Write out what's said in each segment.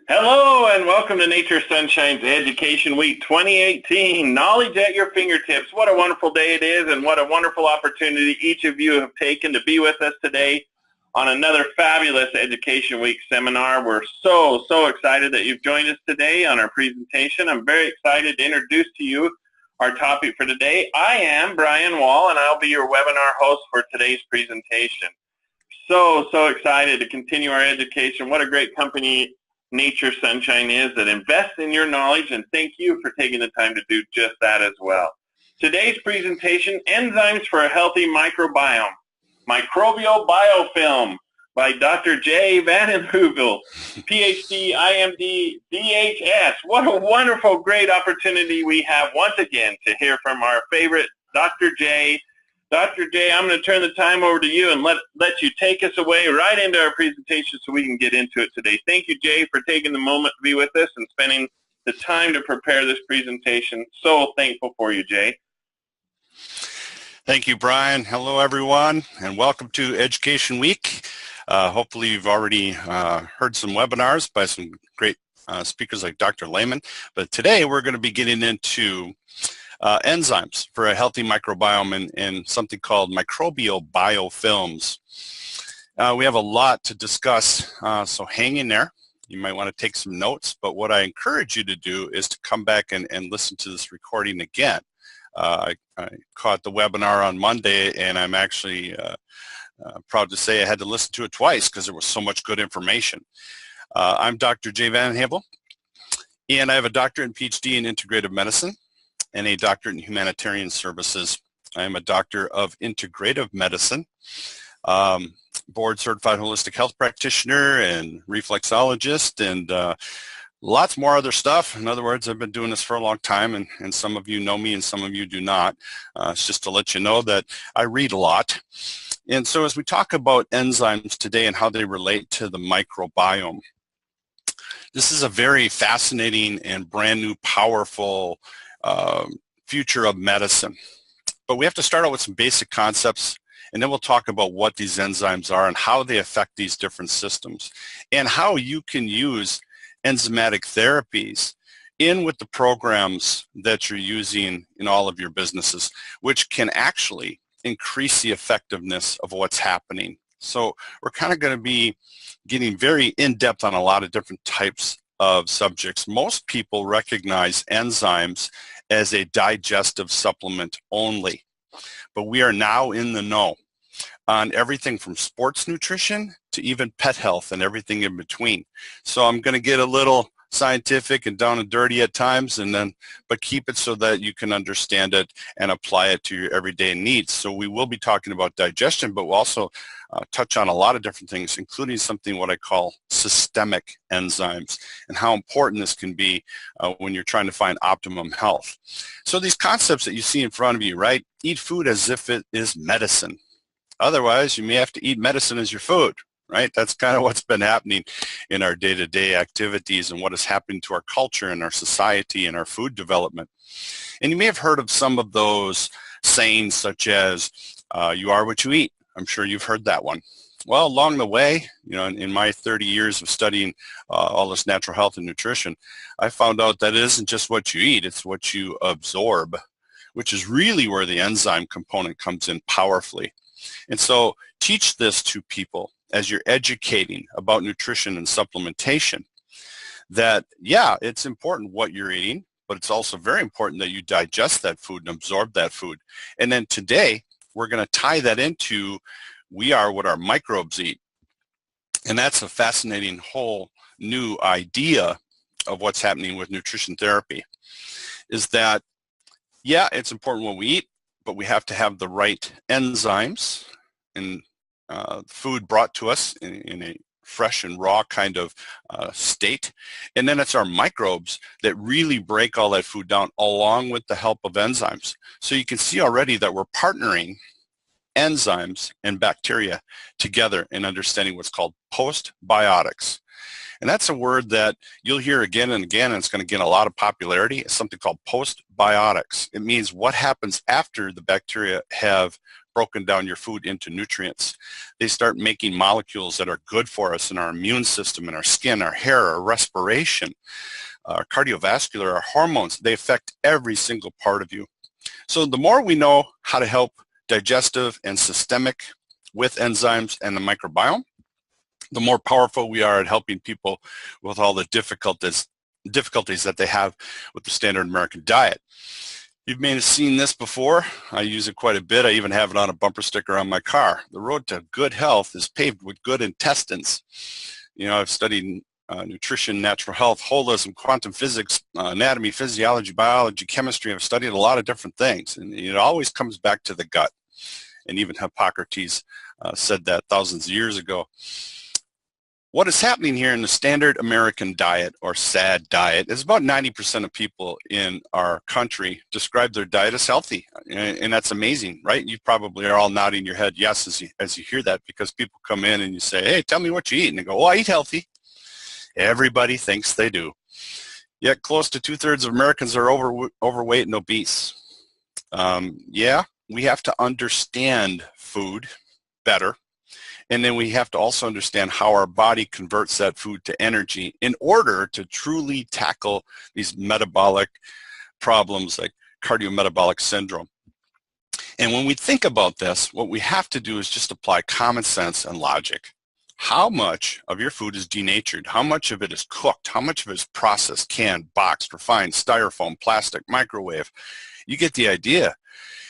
Hello and welcome to Nature Sunshine's Education Week 2018. Knowledge at your fingertips. What a wonderful day it is, and what a wonderful opportunity each of you have taken to be with us today on another fabulous Education Week seminar. We're so excited that you've joined us today on our presentation. I'm very excited to introduce to you our topic for today. I am Brian Wall, and I'll be your webinar host for today's presentation. So excited to continue our education. What a great company Nature Sunshine is that invests in your knowledge, and thank you for taking the time to do just that as well. Today's presentation, Enzymes for a Healthy Microbiome, Microbial Biofilm by Dr. J. Van Heuvel, PhD, IMD, DHS. What a wonderful, great opportunity we have once again to hear from our favorite Dr. J. Dr. J, I'm going to turn the time over to you and let you take us away right into our presentation so we can get into it today. Thank you, Jay, for taking the moment to be with us and spending the time to prepare this presentation. So thankful for you, Jay. Thank you, Brian. Hello, everyone, and welcome to Education Week. Hopefully, you've already heard some webinars by some great speakers like Dr. Lehman. But today, we're going to be getting into enzymes for a healthy microbiome and something called microbial biofilms. We have a lot to discuss, so hang in there. You might want to take some notes, but what I encourage you to do is to come back and listen to this recording again. I caught the webinar on Monday, and I'm actually proud to say I had to listen to it twice because there was so much good information. I'm Dr. J. Van Heuvel, and I have a doctorate and PhD in integrative medicine and a doctorate in humanitarian services. I am a doctor of integrative medicine, board certified holistic health practitioner and reflexologist, and lots more other stuff. In other words, I've been doing this for a long time, and some of you know me and some of you do not. It's just to let you know that I read a lot. And so as we talk about enzymes today and how they relate to the microbiome, this is a very fascinating and brand new, powerful future of medicine. But we have to start out with some basic concepts, and then we'll talk about what these enzymes are and how they affect these different systems and how you can use enzymatic therapies in with the programs that you're using in all of your businesses, which can actually increase the effectiveness of what's happening. So we're kind of going to be getting very in-depth on a lot of different types of subjects. Most people recognize enzymes as a digestive supplement only, but we are now in the know on everything from sports nutrition to even pet health and everything in between. So I'm going to get a little scientific and down and dirty at times, but keep it so that you can understand it and apply it to your everyday needs. So we will be talking about digestion, but we'll also touch on a lot of different things, including something what I call systemic enzymes and how important this can be when you're trying to find optimum health. So these concepts that you see in front of you, right? Eat food as if it is medicine. Otherwise, you may have to eat medicine as your food, right? That's kind of what's been happening in our day-to-day activities and what is happening to our culture and our society and our food development. And you may have heard of some of those sayings such as, you are what you eat. I'm sure you've heard that one. Well, along the way, in my 30 years of studying all this natural health and nutrition, I found out that it isn't just what you eat, it's what you absorb, which is really where the enzyme component comes in powerfully. And so teach this to people as you're educating about nutrition and supplementation, that, yeah, it's important what you're eating, but it's also very important that you digest that food and absorb that food. And then today, we're going to tie that into we are what our microbes eat. And that's a fascinating whole new idea of what's happening with nutrition therapy, is that, yeah, it's important what we eat, but we have to have the right enzymes and food brought to us in a fresh and raw kind of state. And then it's our microbes that really break all that food down along with the help of enzymes. So you can see already that we're partnering enzymes and bacteria together in understanding what's called postbiotics. And that's a word that you'll hear again and again, and it's going to gain a lot of popularity. It's something called postbiotics. It means what happens after the bacteria have broken down your food into nutrients. They start making molecules that are good for us in our immune system, in our skin, our hair, our respiration, our cardiovascular, our hormones. They affect every single part of you. So the more we know how to help digestive and systemic with enzymes and the microbiome, the more powerful we are at helping people with all the difficulties that they have with the standard American diet. You may have seen this before. I use it quite a bit. I even have it on a bumper sticker on my car. The road to good health is paved with good intestines. You know, I've studied nutrition, natural health, holism, quantum physics, anatomy, physiology, biology, chemistry. I've studied a lot of different things, and it always comes back to the gut. And even Hippocrates said that thousands of years ago. What is happening here in the standard American diet, or SAD diet, is about 90% of people in our country describe their diet as healthy. And that's amazing, right? You probably are all nodding your head yes as you hear that, because people come in and you say, hey, tell me what you eat. And they go, oh, I eat healthy. Everybody thinks they do. Yet close to 2/3 of Americans are overweight and obese. Yeah, we have to understand food better. And then we have to also understand how our body converts that food to energy in order to truly tackle these metabolic problems like cardiometabolic syndrome. And when we think about this, what we have to do is just apply common sense and logic. How much of your food is denatured? How much of it is cooked? How much of it is processed, canned, boxed, refined, styrofoam, plastic, microwave? You get the idea.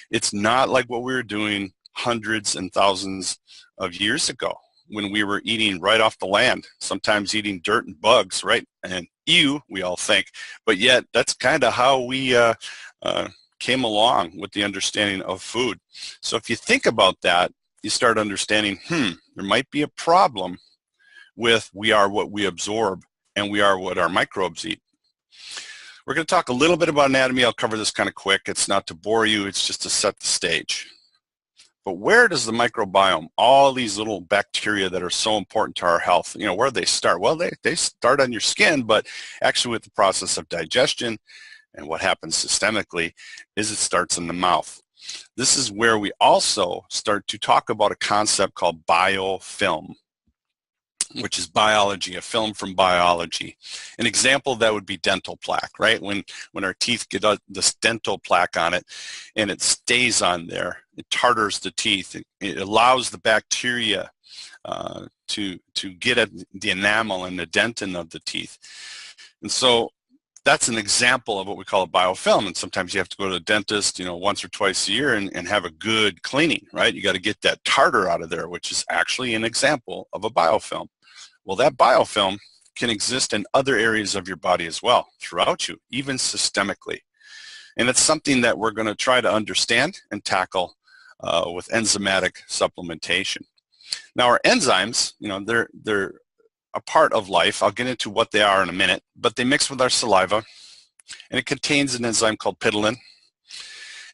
It's not like what we were doing hundreds and thousands of years ago when we were eating right off the land, sometimes eating dirt and bugs, right? And we all think, but yet that's kind of how we came along with the understanding of food. So if you think about that, you start understanding, there might be a problem with we are what we absorb and we are what our microbes eat. We're going to talk a little bit about anatomy. I'll cover this kind of quick. It's not to bore you. It's just to set the stage. But where does the microbiome, all these little bacteria that are so important to our health, you know, where do they start? Well, they start on your skin, but actually with the process of digestion and what happens systemically is it starts in the mouth. This is where we also start to talk about a concept called biofilm, which is biology, a film from biology. An example of that would be dental plaque, right? When our teeth get this dental plaque on it and it stays on there, it tartars the teeth. It allows the bacteria to get at the enamel and the dentin of the teeth. And so that's an example of what we call a biofilm. And sometimes you have to go to the dentist, you know, once or twice a year and have a good cleaning, right? You got to get that tartar out of there, which is actually an example of a biofilm. Well, that biofilm can exist in other areas of your body as well, throughout you, even systemically. And it's something that we're going to try to understand and tackle with enzymatic supplementation. Now, our enzymes, you know, they're a part of life. I'll get into what they are in a minute, but they mix with our saliva, and it contains an enzyme called ptyalin.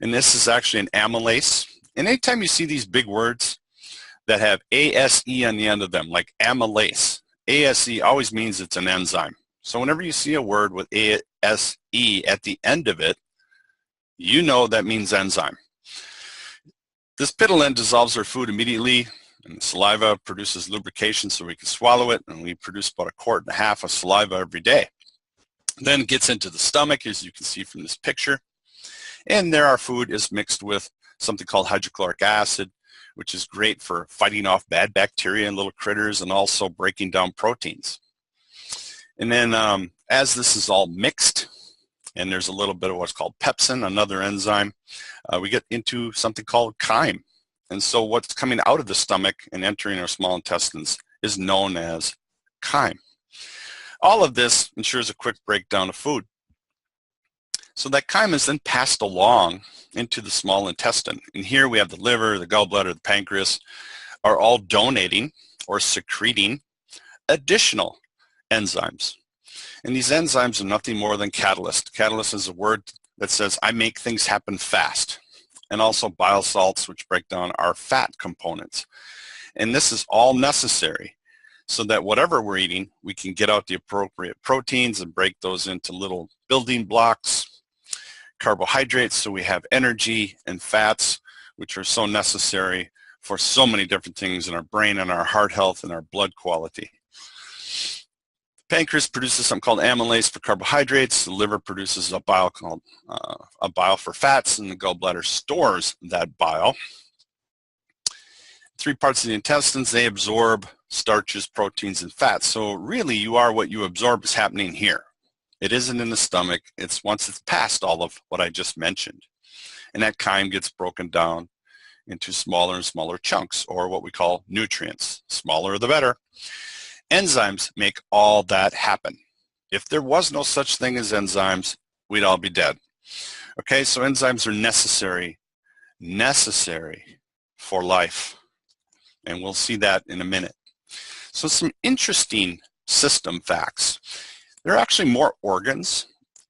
And this is actually an amylase. And anytime you see these big words that have ASE on the end of them, like amylase, ASE always means it's an enzyme. So whenever you see a word with ASE at the end of it, you know that means enzyme. This ptyalin dissolves our food immediately, and the saliva produces lubrication so we can swallow it, and we produce about 1.5 quarts of saliva every day. Then it gets into the stomach, as you can see from this picture, and there our food is mixed with something called hydrochloric acid, which is great for fighting off bad bacteria and little critters and also breaking down proteins. And then as this is all mixed, and there's a little bit of what's called pepsin, another enzyme, we get into something called chyme. And so what's coming out of the stomach and entering our small intestines is known as chyme. All of this ensures a quick breakdown of food. So that chyme is then passed along into the small intestine. And here we have the liver, the gallbladder, the pancreas are all donating or secreting additional enzymes. And these enzymes are nothing more than catalyst. Catalyst is a word that says I make things happen fast. And also bile salts, which break down our fat components. And this is all necessary so that whatever we're eating, we can get out the appropriate proteins and break those into little building blocks, carbohydrates, so we have energy, and fats, which are so necessary for so many different things in our brain and our heart health and our blood quality. The pancreas produces something called amylase for carbohydrates. The liver produces a bile called a bile for fats, and the gallbladder stores that bile. 3 parts of the intestines, they absorb starches, proteins, and fats. So really, you are what you absorb is happening here. It isn't in the stomach. It's once it's past all of what I just mentioned. And that chyme gets broken down into smaller and smaller chunks, or what we call nutrients. Smaller the better. Enzymes make all that happen. If there was no such thing as enzymes, we'd all be dead. Okay, so enzymes are necessary for life. And we'll see that in a minute. So some interesting system facts. There are actually more organs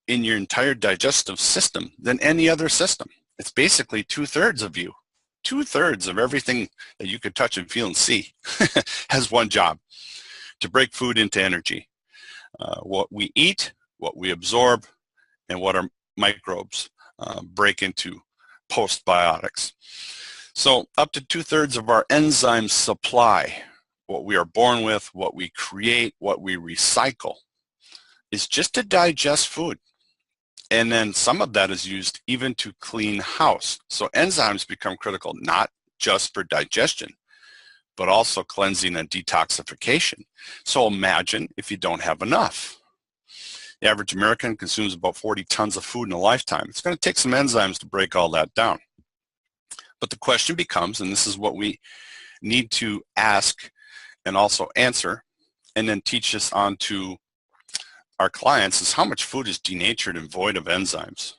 in your entire digestive system than any other system. It's basically 2/3 of you. 2/3 of everything that you could touch and feel and see has one job: to break food into energy. What we eat, what we absorb, and what our microbes break into postbiotics. So up to 2/3 of our enzyme supply, what we are born with, what we create, what we recycle, is just to digest food. And then some of that is used even to clean house. So enzymes become critical not just for digestion, but also cleansing and detoxification. So imagine if you don't have enough. The average American consumes about 40 tons of food in a lifetime. It's going to take some enzymes to break all that down. But the question becomes, and this is what we need to ask and also answer, and then teach this on to our clients, is how much food is denatured and void of enzymes?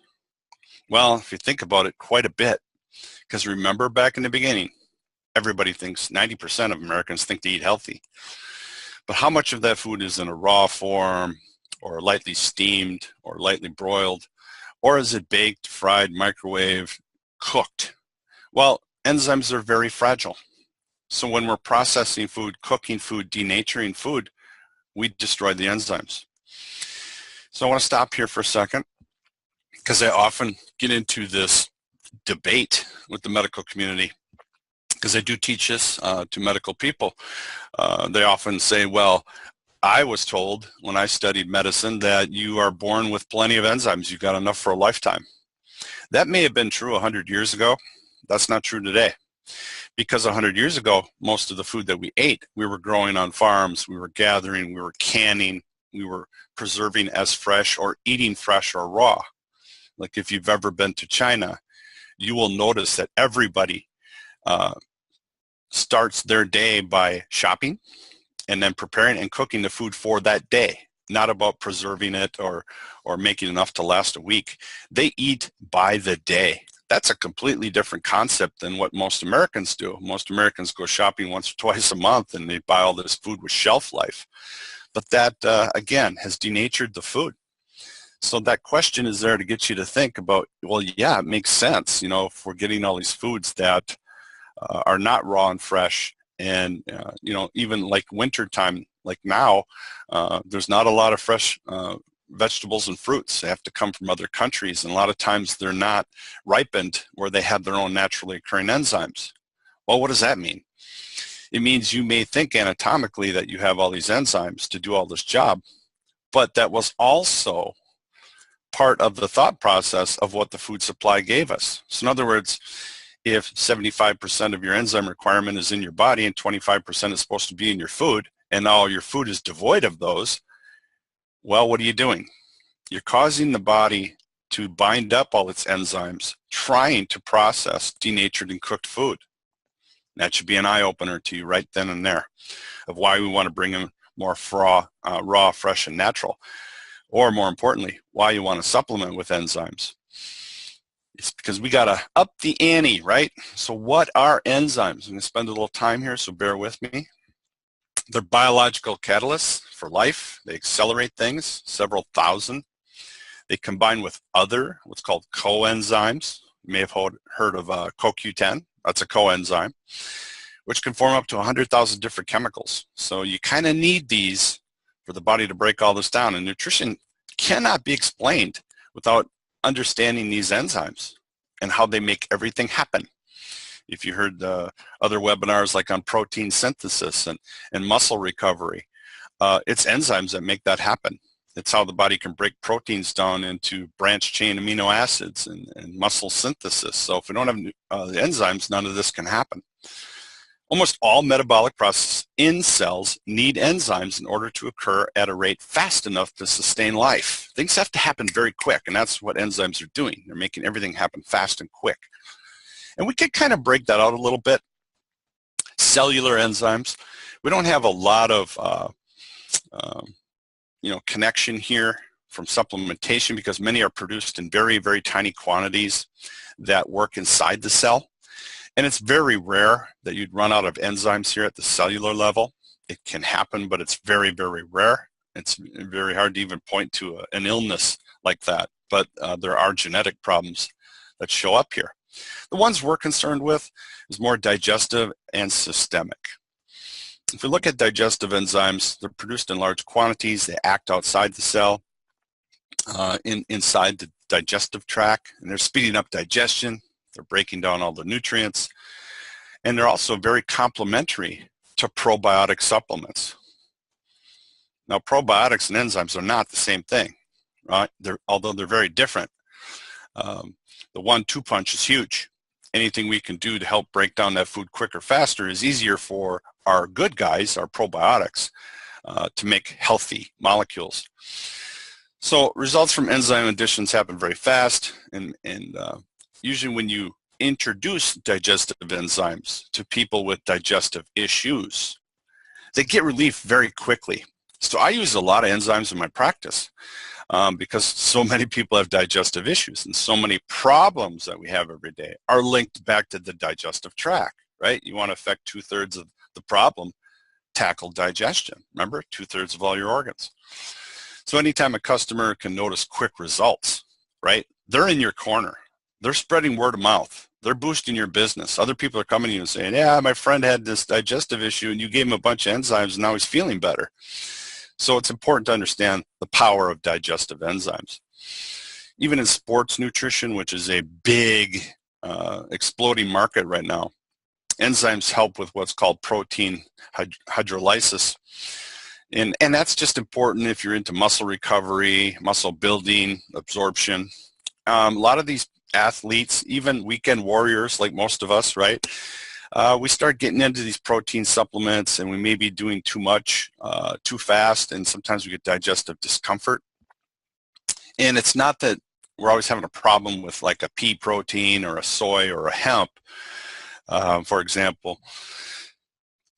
Well, if you think about it, quite a bit. Because remember back in the beginning, everybody thinks, 90% of Americans think they eat healthy. But how much of that food is in a raw form, or lightly steamed, or lightly broiled, or is it baked, fried, microwaved, cooked? Well, enzymes are very fragile. So when we're processing food, cooking food, denaturing food, we destroy the enzymes. So I want to stop here for a second, because I often get into this debate with the medical community, because I do teach this to medical people. They often say, well, I was told when I studied medicine that you are born with plenty of enzymes. You've got enough for a lifetime. That may have been true 100 years ago. That's not true today, because 100 years ago, most of the food that we ate, we were growing on farms, we were gathering, we were canning, we were preserving as fresh or eating fresh or raw. Like if you've ever been to China, you will notice that everybody starts their day by shopping and then preparing and cooking the food for that day. Not about preserving it or making enough to last a week. They eat by the day. That's a completely different concept than what most Americans do. Most Americans go shopping once or twice a month and they buy all this food with shelf life. But that, again, has denatured the food. So that question is there to get you to think about, well, yeah, it makes sense. You know, if we're getting all these foods that are not raw and fresh, and, you know, even like wintertime, like now, there's not a lot of fresh vegetables and fruits. They have to come from other countries, and a lot of times they're not ripened where they have their own naturally occurring enzymes. Well, what does that mean? It means you may think anatomically that you have all these enzymes to do all this job, but that was also part of the thought process of what the food supply gave us. So in other words, if 75% of your enzyme requirement is in your body and 25% is supposed to be in your food, and now your food is devoid of those, well, what are you doing? You're causing the body to bind up all its enzymes, trying to process denatured and cooked food. That should be an eye-opener to you right then and there of why we want to bring in more raw, fresh, and natural. Or more importantly, why you want to supplement with enzymes. It's because we got to up the ante, right? So what are enzymes? I'm going to spend a little time here, so bear with me. They're biological catalysts for life. They accelerate things, several thousand. They combine with other, what's called coenzymes. You may have heard of CoQ10. That's a coenzyme, which can form up to 100,000 different chemicals. So you kind of need these for the body to break all this down. And nutrition cannot be explained without understanding these enzymes and how they make everything happen. If you heard other webinars like on protein synthesis and muscle recovery, it's enzymes that make that happen. It's how the body can break proteins down into branched chain amino acids and muscle synthesis. So if we don't have the enzymes, none of this can happen. Almost all metabolic processes in cells need enzymes in order to occur at a rate fast enough to sustain life. Things have to happen very quick, and that's what enzymes are doing. They're making everything happen fast and quick. And we could kind of break that out a little bit. Cellular enzymes, we don't have a lot of connection here from supplementation because many are produced in very, very tiny quantities that work inside the cell. And it's very rare that you'd run out of enzymes here at the cellular level. It can happen, but it's very, very rare. It's very hard to even point to an illness like that, but there are genetic problems that show up here. The ones we're concerned with is more digestive and systemic. If we look at digestive enzymes, they're produced in large quantities. They act outside the cell, inside the digestive tract, and they're speeding up digestion. They're breaking down all the nutrients, and they're also very complementary to probiotic supplements. Now, probiotics and enzymes are not the same thing, right? Although they're very different. The 1-2 punch is huge. Anything we can do to help break down that food quicker, faster is easier for our good guys, our probiotics, to make healthy molecules. So results from enzyme additions happen very fast, and usually when you introduce digestive enzymes to people with digestive issues, they get relief very quickly. So I use a lot of enzymes in my practice because so many people have digestive issues, and so many problems that we have every day are linked back to the digestive tract, right? You want to affect 2/3 of the problem, tackle digestion. Remember, 2/3 of all your organs. So anytime a customer can notice quick results, right, they're in your corner. They're spreading word of mouth. They're boosting your business. Other people are coming to you and saying, yeah, my friend had this digestive issue and you gave him a bunch of enzymes and now he's feeling better. So it's important to understand the power of digestive enzymes. Even in sports nutrition, which is a big exploding market right now, enzymes help with what's called protein hydrolysis. And that's just important if you're into muscle recovery, muscle building, absorption. A lot of these athletes, even weekend warriors like most of us, right? We start getting into these protein supplements and we may be doing too much, too fast, and sometimes we get digestive discomfort. And it's not that we're always having a problem with like a pea protein or a soy or a hemp, for example.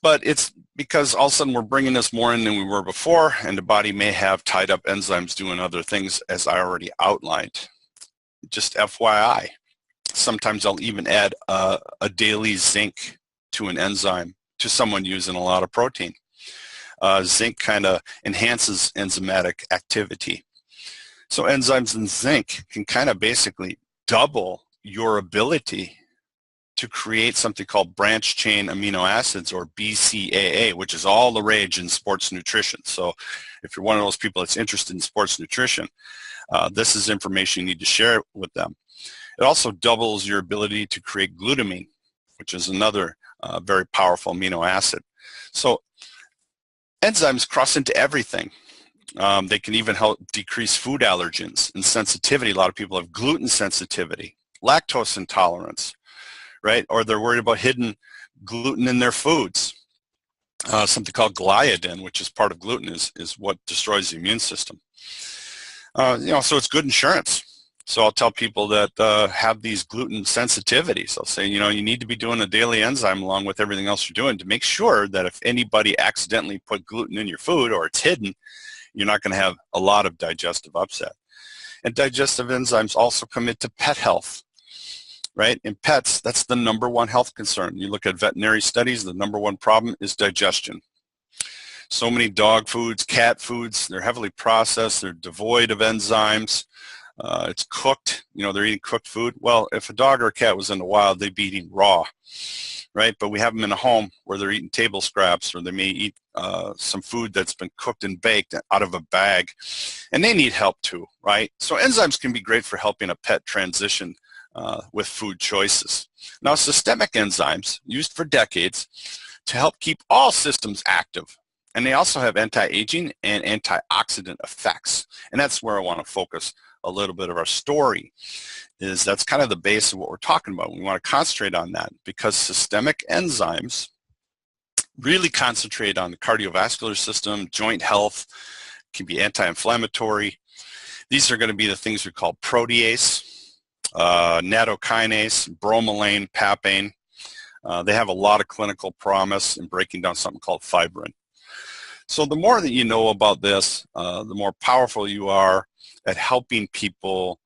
But it's because all of a sudden we're bringing this more in than we were before, and the body may have tied up enzymes doing other things, as I already outlined. Just FYI, sometimes I'll even add a daily zinc to an enzyme to someone using a lot of protein. Zinc kind of enhances enzymatic activity. So enzymes and zinc can kind of basically double your ability to create something called branched chain amino acids, or BCAA, which is all the rage in sports nutrition. So if you're one of those people that's interested in sports nutrition, this is information you need to share with them. It also doubles your ability to create glutamine, which is another very powerful amino acid. So enzymes cross into everything. They can even help decrease food allergens and sensitivity. A lot of people have gluten sensitivity, lactose intolerance, right? Or they're worried about hidden gluten in their foods. Something called gliadin, which is part of gluten, is what destroys the immune system. So it's good insurance. So I'll tell people that have these gluten sensitivities, I'll say, you need to be doing a daily enzyme along with everything else you're doing to make sure that if anybody accidentally put gluten in your food or it's hidden, you're not going to have a lot of digestive upset. And digestive enzymes also come into pet health, right? In pets, that's the #1 health concern. You look at veterinary studies, the #1 problem is digestion. So many dog foods, cat foods, they're heavily processed, they're devoid of enzymes. It's cooked, they're eating cooked food. Well, if a dog or a cat was in the wild, they'd be eating raw, right? But we have them in a home where they're eating table scraps, or they may eat some food that's been cooked and baked out of a bag, and they need help too, right? So enzymes can be great for helping a pet transition with food choices. Now, systemic enzymes used for decades to help keep all systems active, and they also have anti-aging and antioxidant effects. And that's where I want to focus a little bit of our story. That's kind of the base of what we're talking about. We want to concentrate on that because systemic enzymes really concentrate on the cardiovascular system, joint health, can be anti-inflammatory. These are going to be the things we call protease, nattokinase, bromelain, papain. They have a lot of clinical promise in breaking down something called fibrin. So the more that you know about this, the more powerful you are at helping people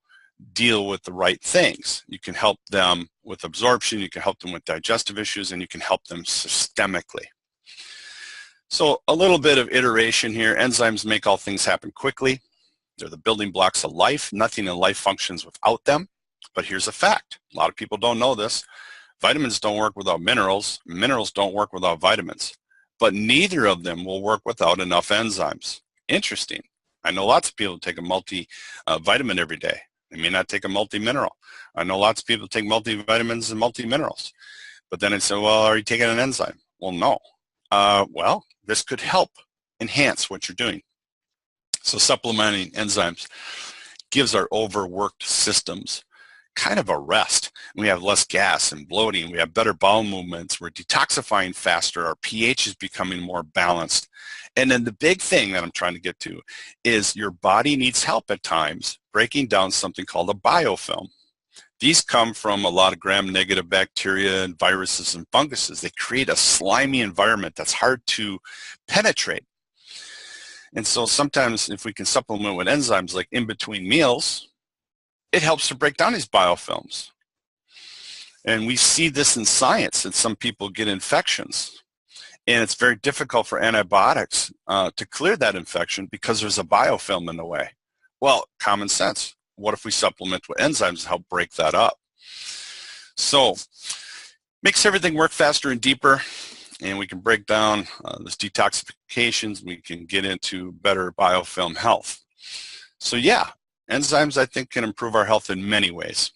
deal with the right things. You can help them with absorption, you can help them with digestive issues, and you can help them systemically. So a little bit of iteration here. Enzymes make all things happen quickly. They're the building blocks of life. Nothing in life functions without them. But here's a fact. A lot of people don't know this. Vitamins don't work without minerals. Minerals don't work without vitamins. But neither of them will work without enough enzymes. Interesting. I know lots of people take a multivitamin every day. They may not take a multi-mineral. I know lots of people take multivitamins and multi-minerals. But then I say, well, are you taking an enzyme? Well, no. Well, this could help enhance what you're doing. So supplementing enzymes gives our overworked systems kind of a rest. We have less gas and bloating. We have better bowel movements. We're detoxifying faster. Our pH is becoming more balanced. And then the big thing that I'm trying to get to is your body needs help at times breaking down something called a biofilm. These come from a lot of gram-negative bacteria and viruses and funguses. They create a slimy environment that's hard to penetrate. And so sometimes if we can supplement with enzymes like in between meals, it helps to break down these biofilms. And we see this in science that some people get infections. And it's very difficult for antibiotics to clear that infection because there's a biofilm in the way. Well, common sense. What if we supplement with enzymes to help break that up? So makes everything work faster and deeper, and we can break down this detoxifications. We can get into better biofilm health. So yeah, enzymes I think can improve our health in many ways.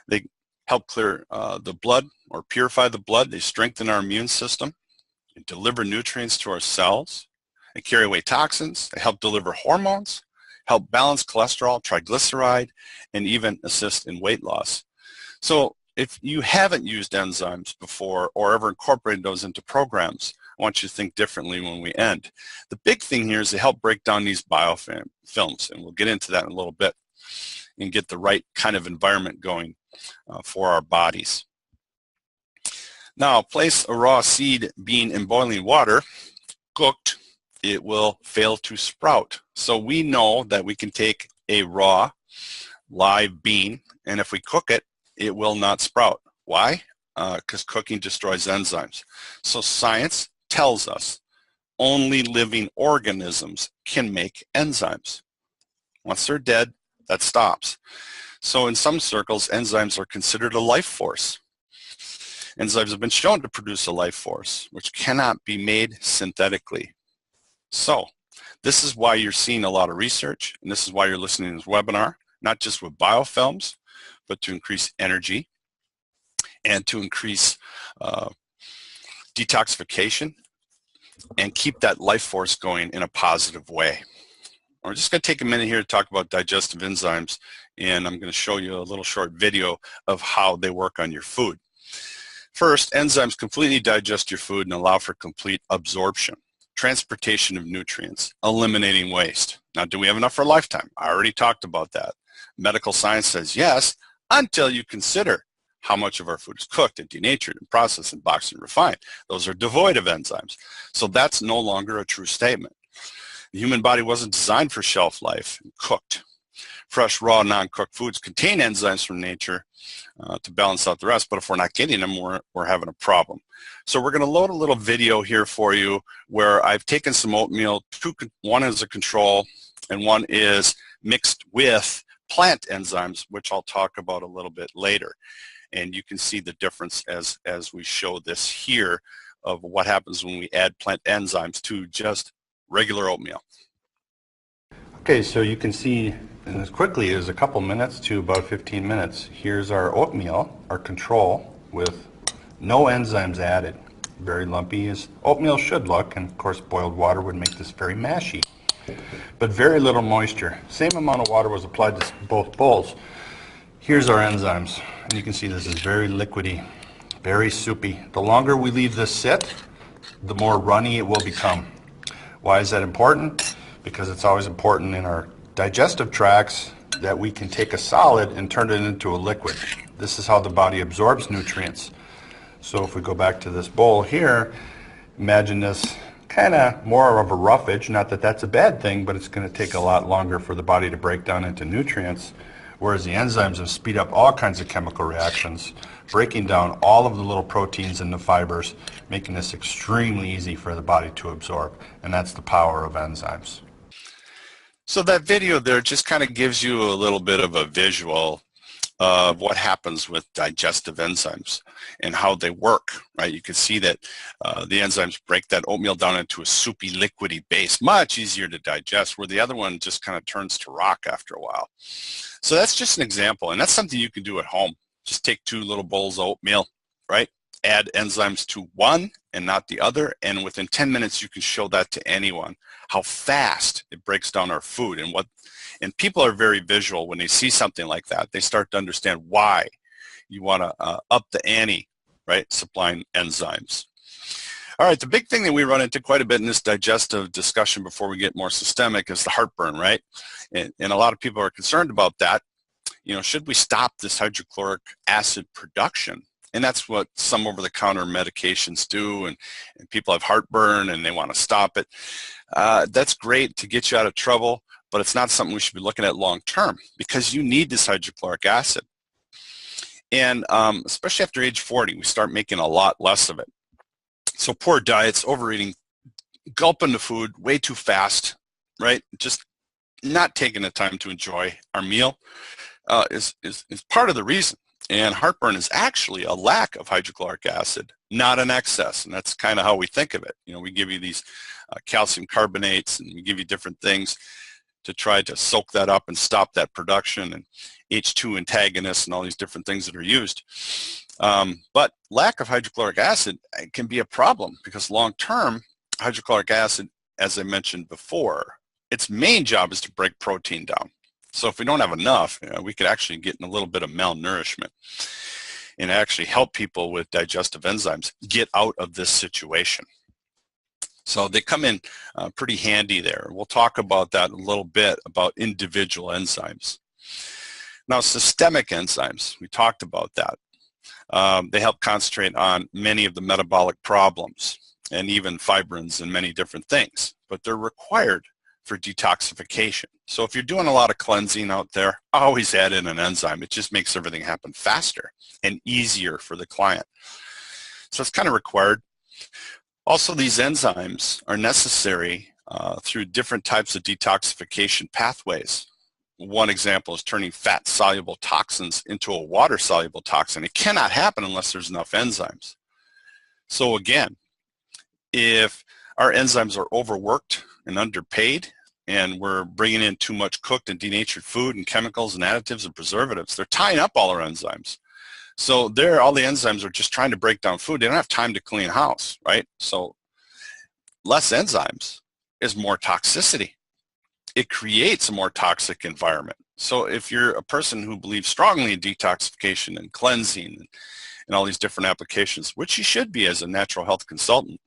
They help clear the blood or purify the blood. They strengthen our immune system. They deliver nutrients to our cells. They carry away toxins. They help deliver hormones, help balance cholesterol, triglyceride, and even assist in weight loss. So if you haven't used enzymes before or ever incorporated those into programs, I want you to think differently when we end. The big thing here is they help break down these biofilms, and we'll get into that in a little bit, and get the right kind of environment going for our bodies. Now, place a raw seed bean in boiling water, cooked, it will fail to sprout. So we know that we can take a raw live bean, and if we cook it, it will not sprout. Why? Because cooking destroys enzymes. So science tells us only living organisms can make enzymes. Once they're dead, that stops. So in some circles, enzymes are considered a life force. Enzymes have been shown to produce a life force, which cannot be made synthetically. So this is why you're seeing a lot of research, and this is why you're listening to this webinar, not just with biofilms, but to increase energy and to increase detoxification and keep that life force going in a positive way. We're just going to take a minute here to talk about digestive enzymes, and I'm going to show you a little short video of how they work on your food. First, enzymes completely digest your food and allow for complete absorption, transportation of nutrients, eliminating waste. Now, do we have enough for a lifetime? I already talked about that. Medical science says yes, until you consider how much of our food is cooked and denatured and processed and boxed and refined. Those are devoid of enzymes. So that's no longer a true statement. The human body wasn't designed for shelf life and cooked. Fresh, raw, non-cooked foods contain enzymes from nature to balance out the rest, but if we're not getting them, we're having a problem. So we're going to load a little video here for you where I've taken some oatmeal, one is a control and one is mixed with plant enzymes, which I'll talk about a little bit later. And you can see the difference as we show this here of what happens when we add plant enzymes to just regular oatmeal. Okay, so you can see in as quickly as a couple minutes to about 15 minutes. Here's our oatmeal, our control, with no enzymes added. Very lumpy as oatmeal should look, and of course boiled water would make this very mashy. But very little moisture. Same amount of water was applied to both bowls. Here's our enzymes, and you can see this is very liquidy, very soupy. The longer we leave this sit, the more runny it will become. Why is that important? Because it's always important in our digestive tracts that we can take a solid and turn it into a liquid. This is how the body absorbs nutrients. So if we go back to this bowl here, imagine this kind of more of a roughage. Not that that's a bad thing, but it's going to take a lot longer for the body to break down into nutrients, whereas the enzymes will speed up all kinds of chemical reactions, breaking down all of the little proteins and the fibers, making this extremely easy for the body to absorb. And that's the power of enzymes. So that video there just kind of gives you a little bit of a visual of what happens with digestive enzymes and how they work, right? You can see that the enzymes break that oatmeal down into a soupy, liquidy base, much easier to digest, where the other one just kind of turns to rock after a while. So that's just an example, and that's something you can do at home. Just take 2 little bowls of oatmeal, right? Add enzymes to one and not the other, and within 10 minutes you can show that to anyone, how fast it breaks down our food. And people are very visual. When they see something like that, they start to understand why you want to up the ante, right? Supplying enzymes. All right, the big thing that we run into quite a bit in this digestive discussion before we get more systemic is the heartburn, right? And a lot of people are concerned about that. You know, should we stop this hydrochloric acid production? And that's what some over-the-counter medications do, and people have heartburn and they want to stop it. That's great to get you out of trouble, but it's not something we should be looking at long-term, because you need this hydrochloric acid. And especially after age 40, we start making a lot less of it. So poor diets, overeating, gulping the food way too fast, right? Just not taking the time to enjoy our meal is part of the reason. And heartburn is actually a lack of hydrochloric acid, not an excess. And that's kind of how we think of it. You know, we give you these calcium carbonates, and we give you different things to try to soak that up and stop that production, and H2 antagonists and all these different things that are used. But lack of hydrochloric acid can be a problem, because long-term hydrochloric acid, as I mentioned before, its main job is to break protein down. So if we don't have enough, we could actually get in a little bit of malnourishment and actually help people with digestive enzymes get out of this situation. So they come in pretty handy there. We'll talk about that a little bit, about individual enzymes. Now, systemic enzymes, we talked about that. They help concentrate on many of the metabolic problems and even fibrins and many different things, but they're required for detoxification. So if you're doing a lot of cleansing out there, always add in an enzyme. It just makes everything happen faster and easier for the client. So it's kind of required. Also, these enzymes are necessary through different types of detoxification pathways. One example is turning fat-soluble toxins into a water-soluble toxin. It cannot happen unless there's enough enzymes. So again, if our enzymes are overworked and underpaid, and we're bringing in too much cooked and denatured food and chemicals and additives and preservatives, they're tying up all our enzymes. So all the enzymes are just trying to break down food. They don't have time to clean house, right? So less enzymes is more toxicity. It creates a more toxic environment. So if you're a person who believes strongly in detoxification and cleansing and all these different applications, which you should be as a natural health consultant,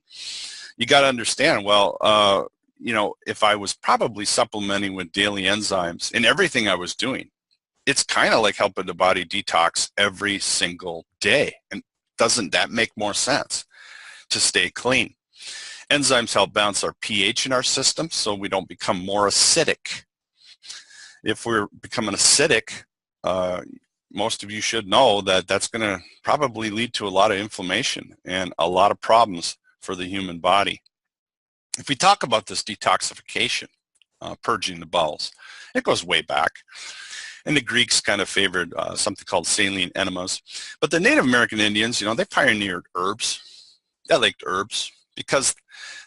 you got to understand, well, you know, if I was probably supplementing with daily enzymes in everything I was doing, it's kind of like helping the body detox every single day. And doesn't that make more sense to stay clean? Enzymes help balance our pH in our system so we don't become more acidic. If we're becoming acidic, most of you should know that that's going to probably lead to a lot of inflammation and a lot of problems for the human body. If we talk about this detoxification, purging the bowels, it goes way back. And the Greeks kind of favored something called saline enemas. But the Native American Indians, you know, they pioneered herbs. They liked herbs because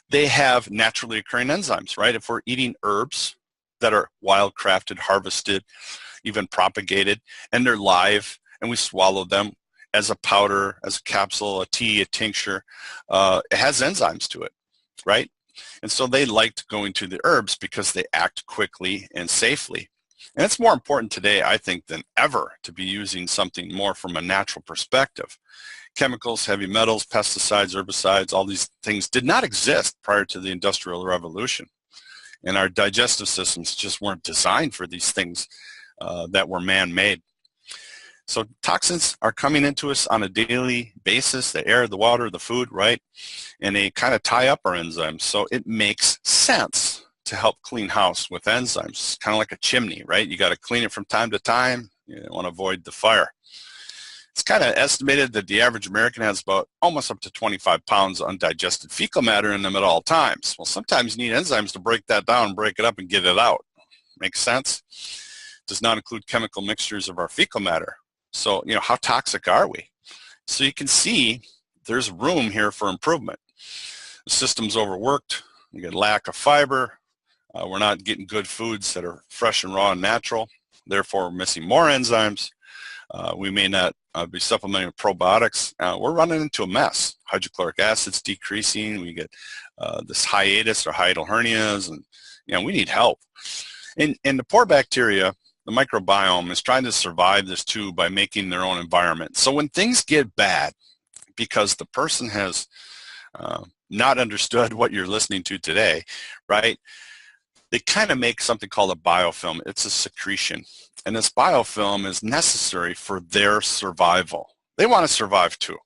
they have naturally occurring enzymes, right? If we're eating herbs, that are wild-crafted, harvested, even propagated, and they're live, and we swallow them as a powder, as a capsule, a tea, a tincture. It has enzymes to it, right? And so they liked going to the herbs because they act quickly and safely. And it's more important today, I think, than ever to be using something more from a natural perspective. Chemicals, heavy metals, pesticides, herbicides, all these things did not exist prior to the Industrial Revolution. And our digestive systems just weren't designed for these things that were man-made. So toxins are coming into us on a daily basis, the air, the water, the food, right? And they kind of tie up our enzymes. So it makes sense to help clean house with enzymes. It's kind of like a chimney, right? You got to clean it from time to time. You want to avoid the fire. It's kind of estimated that the average American has about almost up to 25 pounds of undigested fecal matter in them at all times. Well, sometimes you need enzymes to break that down, break it up, and get it out. Makes sense? Does not include chemical mixtures of our fecal matter. So, how toxic are we? So you can see there's room here for improvement. The system's overworked. We get lack of fiber. We're not getting good foods that are fresh and raw and natural. Therefore, we're missing more enzymes. We may not be supplementing with probiotics. We're running into a mess. Hydrochloric acid's decreasing. We get this hiatus or hiatal hernias, and we need help. And the poor bacteria, the microbiome, is trying to survive this too by making their own environment. So when things get bad, because the person has not understood what you're listening to today, right? They kind of make something called a biofilm. It's a secretion. And this biofilm is necessary for their survival. They want to survive too.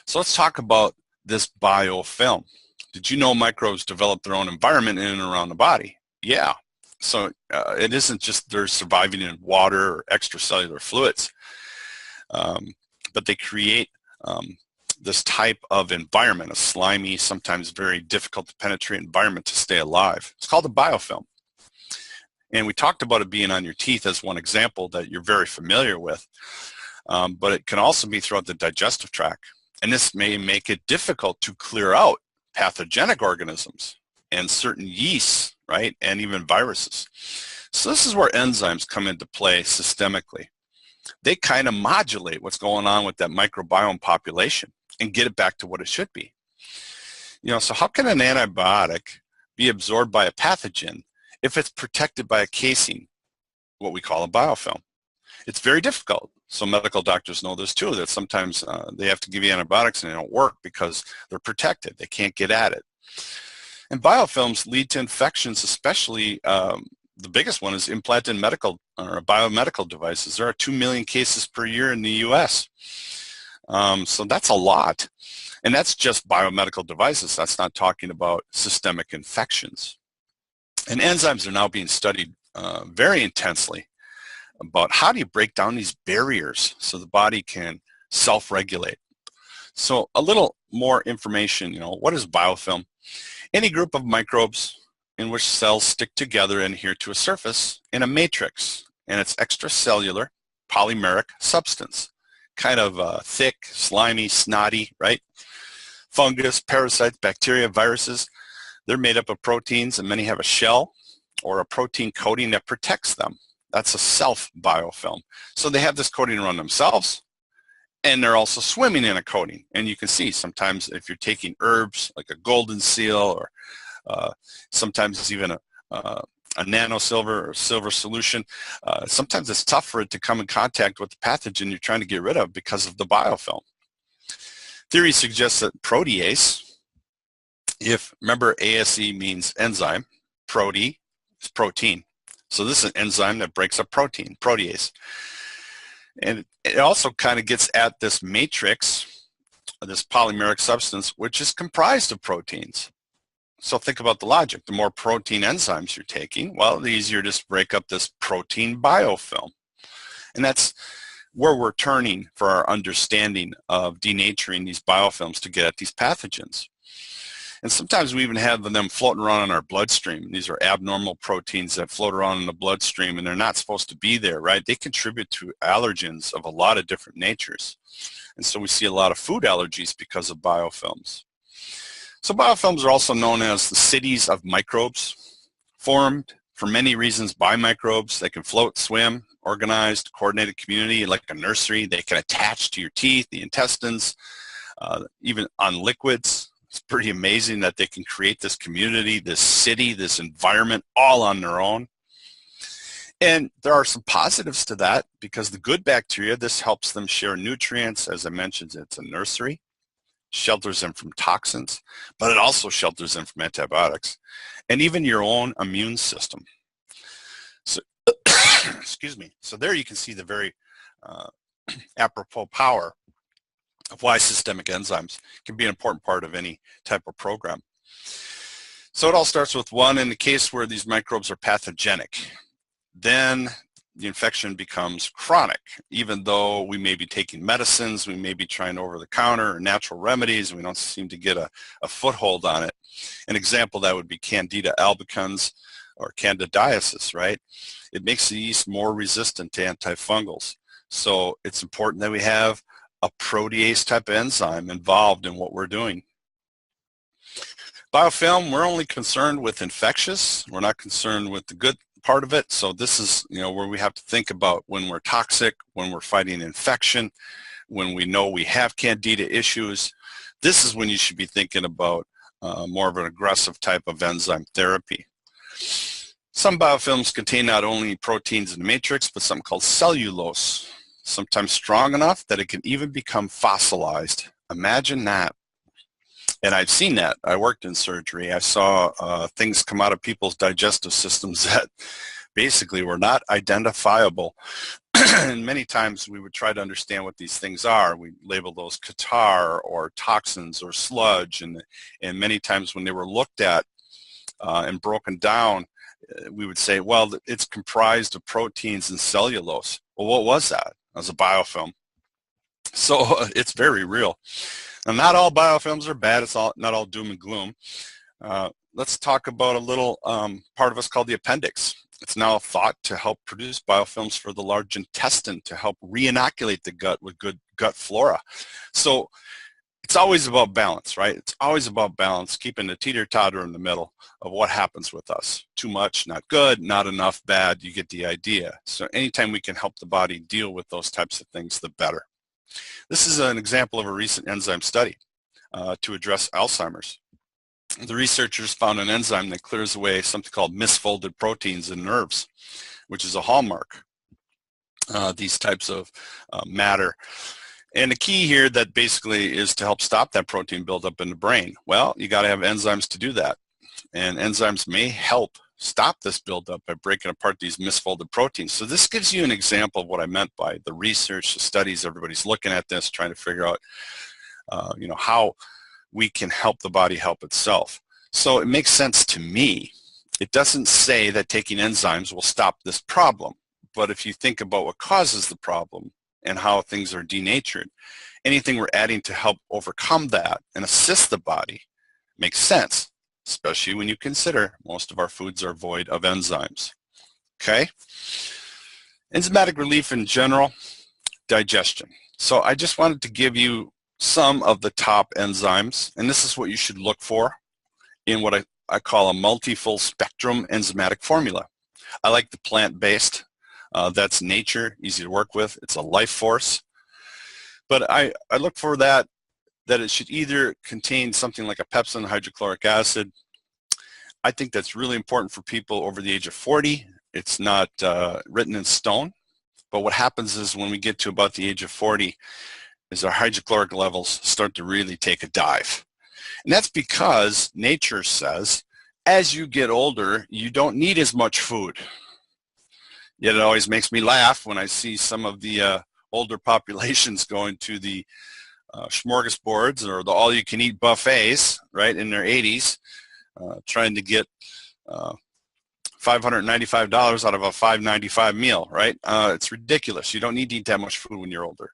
So let's talk about this biofilm. Did you know microbes develop their own environment in and around the body? Yeah. So it isn't just they're surviving in water or extracellular fluids, but they create this type of environment, a slimy, sometimes very difficult to penetrate environment to stay alive. It's called a biofilm. And we talked about it being on your teeth as one example that you're very familiar with, but it can also be throughout the digestive tract. And this may make it difficult to clear out pathogenic organisms and certain yeasts, right, and even viruses. So this is where enzymes come into play systemically. They kind of modulate what's going on with that microbiome population and get it back to what it should be. So how can an antibiotic be absorbed by a pathogen if it's protected by a casing, what we call a biofilm? It's very difficult. So medical doctors know this too, that sometimes they have to give you antibiotics and they don't work because they're protected. They can't get at it. And biofilms lead to infections, especially the biggest one is implanted medical or biomedical devices. There are 2 million cases per year in the U.S. So that's a lot. And that's just biomedical devices. That's not talking about systemic infections. And enzymes are now being studied very intensely about how do you break down these barriers so the body can self-regulate. So a little more information, what is biofilm? Any group of microbes in which cells stick together and adhere to a surface in a matrix, and it's extracellular polymeric substance, kind of thick, slimy, snotty, right? Fungus, parasites, bacteria, viruses, they're made up of proteins, and many have a shell or a protein coating that protects them. That's a self-biofilm. So they have this coating around themselves, and they're also swimming in a coating. And you can see sometimes if you're taking herbs like a golden seal or sometimes it's even a nanosilver or silver solution, sometimes it's tough for it to come in contact with the pathogen you're trying to get rid of because of the biofilm. Theory suggests that protease, remember ASE means enzyme, prote is protein. So this is an enzyme that breaks up protein, protease. And it also kind of gets at this matrix, this polymeric substance, which is comprised of proteins. So think about the logic. The more protein enzymes you're taking, well, the easier to break up this protein biofilm. And that's where we're turning for our understanding of denaturing these biofilms to get at these pathogens. And sometimes we even have them floating around in our bloodstream. These are abnormal proteins that float around in the bloodstream, and they're not supposed to be there, right? They contribute to allergens of a lot of different natures. And so we see a lot of food allergies because of biofilms. So biofilms are also known as the cities of microbes. formed for many reasons by microbes. They can float, swim, organized, coordinated community like a nursery. They can attach to your teeth, the intestines, even on liquids. It's pretty amazing that they can create this community, this city, this environment all on their own. And there are some positives to that because the good bacteria, this helps them share nutrients. As I mentioned, it's a nursery, shelters them from toxins, but it also shelters them from antibiotics and even your own immune system. So, excuse me. So there you can see the very apropos power of why systemic enzymes can be an important part of any type of program. So it all starts with one, in the case where these microbes are pathogenic, then the infection becomes chronic. Even though we may be taking medicines, we may be trying over-the-counter or natural remedies, and we don't seem to get a foothold on it. An example of that would be Candida albicans or candidiasis, right? It makes the yeast more resistant to antifungals. So it's important that we have a protease type of enzyme involved in what we're doing. Biofilm, we're only concerned with infectious. We're not concerned with the good part of it. So this is, where we have to think about when we're toxic, when we're fighting infection, when we know we have candida issues. This is when you should be thinking about more of an aggressive type of enzyme therapy. Some biofilms contain not only proteins in the matrix, but something called cellulose, sometimes strong enough that it can even become fossilized. Imagine that. And I've seen that. I worked in surgery. I saw things come out of people's digestive systems that basically were not identifiable. And many times we would try to understand what these things are. We label those catarrh or toxins or sludge. And many times when they were looked at and broken down, we would say, well, it's comprised of proteins and cellulose. Well, what was that? It was a biofilm. So it's very real. Now, not all biofilms are bad. It's not all doom and gloom. Let's talk about a little part of us called the appendix. It's now thought to help produce biofilms for the large intestine to help re-inoculate the gut with good gut flora. So it's always about balance, right? It's always about balance, keeping the teeter-totter in the middle of what happens with us. Too much, not good, not enough, bad, you get the idea. So anytime we can help the body deal with those types of things, the better. This is an example of a recent enzyme study to address Alzheimer's. The researchers found an enzyme that clears away something called misfolded proteins in nerves, which is a hallmark, these types of matter. And the key here that basically is to help stop that protein buildup in the brain. Well, you got to have enzymes to do that. And enzymes may help stop this buildup by breaking apart these misfolded proteins. So this gives you an example of what I meant by the research, the studies. Everybody's looking at this, trying to figure out, how we can help the body help itself. So it makes sense to me. It doesn't say that taking enzymes will stop this problem. But if you think about what causes the problem and how things are denatured, anything we're adding to help overcome that and assist the body makes sense, especially when you consider most of our foods are void of enzymes. Okay? Enzymatic relief in general, digestion. So I just wanted to give you some of the top enzymes, and this is what you should look for in what I call a multi-full spectrum enzymatic formula. I like the plant-based. That's nature, easy to work with. It's a life force. But I look for that it should either contain something like a pepsin, hydrochloric acid. I think that's really important for people over the age of 40. It's not written in stone. But what happens is when we get to about the age of 40 is our hydrochloric levels start to really take a dive. And that's because nature says as you get older, you don't need as much food. Yet it always makes me laugh when I see some of the older populations going to the smorgasbords or the all-you-can-eat buffets, right, in their 80s, trying to get $595 out of a $595 meal, right? It's ridiculous. You don't need to eat that much food when you're older.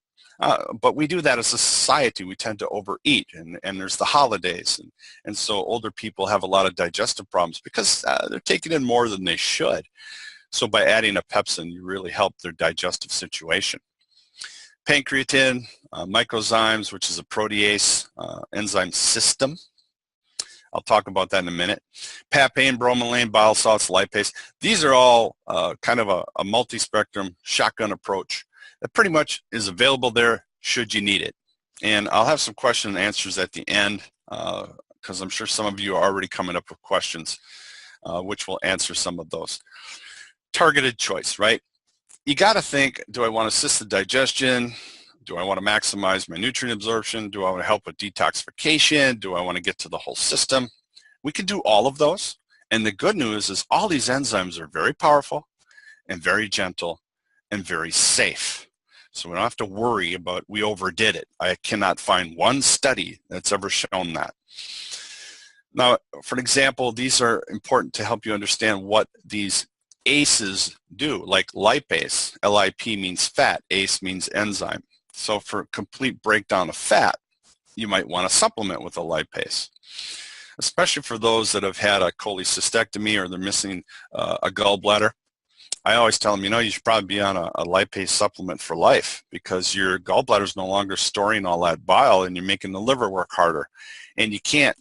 But we do that as a society. We tend to overeat, and there's the holidays, and so older people have a lot of digestive problems because they're taking in more than they should. So by adding a pepsin, you really help their digestive situation. Pancreatin, Microzymes, which is a protease enzyme system. I'll talk about that in a minute. Papain, bromelain, bile salts, lipase. These are all kind of a multi-spectrum shotgun approach that pretty much is available there should you need it. And I'll have some question and answers at the end because I'm sure some of you are already coming up with questions, which will answer some of those. Targeted choice, right? You got to think, do I want assisted digestion? Do I want to maximize my nutrient absorption? Do I want to help with detoxification? Do I want to get to the whole system? We can do all of those. And the good news is all these enzymes are very powerful and very gentle and very safe. So we don't have to worry about we overdid it. I cannot find one study that's ever shown that. Now, for an example, these are important to help you understand what these ACEs do, like lipase. LIP means fat, ACE means enzyme. So for a complete breakdown of fat, you might want to supplement with a lipase, especially for those that have had a cholecystectomy or they're missing a gallbladder. I always tell them, you should probably be on a lipase supplement for life because your gallbladder is no longer storing all that bile and you're making the liver work harder. And you can't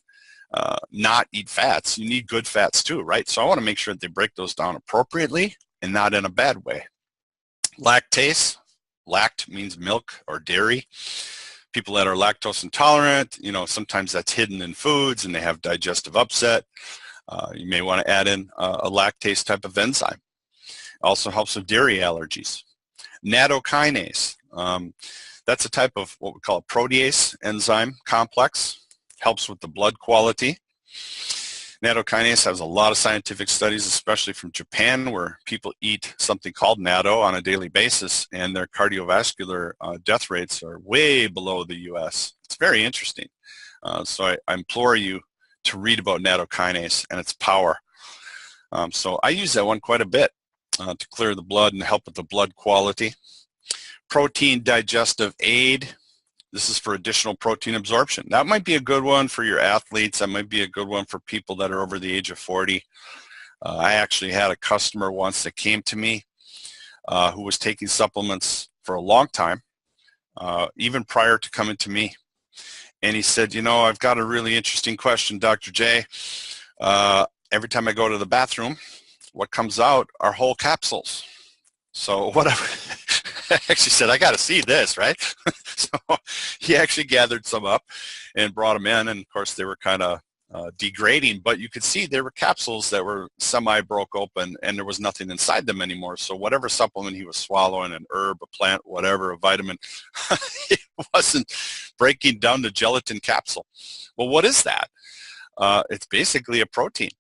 not eat fats. You need good fats too, right? So I want to make sure that they break those down appropriately and not in a bad way. Lactase. Lact means milk or dairy. People that are lactose intolerant, sometimes that's hidden in foods and they have digestive upset. You may want to add in a lactase type of enzyme. Also helps with dairy allergies. Nattokinase, that's a type of what we call a protease enzyme complex. Helps with the blood quality. Nattokinase has a lot of scientific studies, especially from Japan, where people eat something called natto on a daily basis, and their cardiovascular death rates are way below the U.S. It's very interesting. So I implore you to read about nattokinase and its power. So I use that one quite a bit to clear the blood and help with the blood quality. Protein digestive aid. This is for additional protein absorption. That might be a good one for your athletes. That might be a good one for people that are over the age of 40. I actually had a customer once that came to me who was taking supplements for a long time, even prior to coming to me. And he said, I've got a really interesting question, Dr. J. Every time I go to the bathroom, what comes out are whole capsules. So what I actually said, I got to see this, right? So he actually gathered some up and brought them in, and of course they were kind of degrading, but you could see there were capsules that were semi-broke open and there was nothing inside them anymore. So whatever supplement he was swallowing, an herb, a plant, whatever, a vitamin, it wasn't breaking down the gelatin capsule. Well, what is that? It's basically a protein.